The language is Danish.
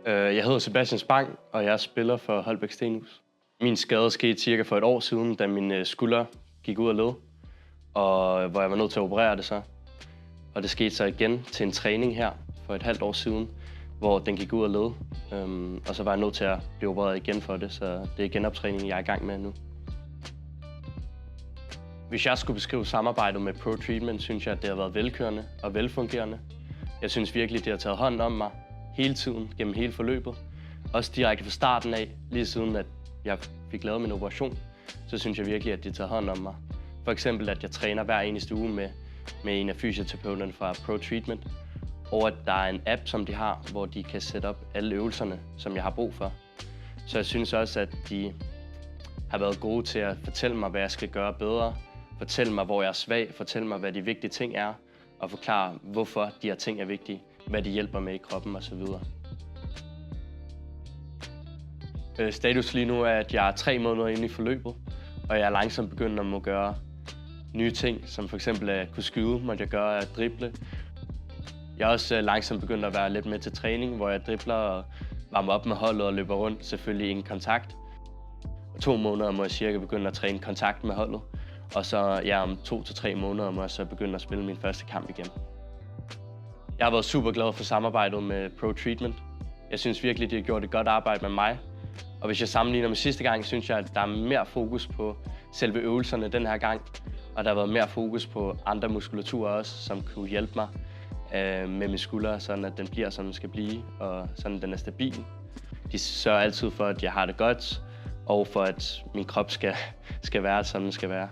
Jeg hedder Sebastian Spang, og jeg spiller for Holbæk Stenhus. Min skade skete cirka for et år siden, da min skulder gik ud af led, og hvor jeg var nødt til at operere det så. Og det skete så igen til en træning her for et halvt år siden, hvor den gik ud af led. Og så var jeg nødt til at blive opereret igen for det, så det er genoptræning, jeg er i gang med nu. Hvis jeg skulle beskrive samarbejdet med Pro Treatment, synes jeg, at det har været velkørende og velfungerende. Jeg synes virkelig, det har taget hånd om mig hele tiden, gennem hele forløbet. Også direkte fra starten af, lige siden at jeg fik lavet min operation, så synes jeg virkelig, at de har taget hånd om mig. For eksempel, at jeg træner hver eneste uge med en af fysioterapeuterne fra Pro Treatment. Og at der er en app, som de har, hvor de kan sætte op alle øvelserne, som jeg har brug for. Så jeg synes også, at de har været gode til at fortælle mig, hvad jeg skal gøre bedre. Fortælle mig, hvor jeg er svag. Fortælle mig, hvad de vigtige ting er. Og forklare, hvorfor de her ting er vigtige. Hvad de hjælper med i kroppen osv. Status lige nu er, at jeg er 3 måneder inde i forløbet. Og jeg er langsomt begyndt at må gøre nye ting, som for eksempel at kunne skyde, måtte jeg gøre at drible. Jeg er også langsomt begyndt at være lidt med til træning, hvor jeg dribler og varmer op med holdet og løber rundt, selvfølgelig ingen kontakt. Og 2 måneder må jeg cirka begynde at træne kontakt med holdet. Og så om 2 til 3 måneder må jeg så begynde at spille min første kamp igen. Jeg har været super glad for samarbejdet med Pro Treatment. Jeg synes virkelig, de har gjort et godt arbejde med mig. Og hvis jeg sammenligner med sidste gang, synes jeg, at der er mere fokus på selve øvelserne den her gang. Og der har været mere fokus på andre muskulaturer også, som kunne hjælpe mig med min skulder, sådan at den bliver, som den skal blive, og sådan at den er stabil. De sørger altid for, at jeg har det godt, og for at min krop skal være, som den skal være.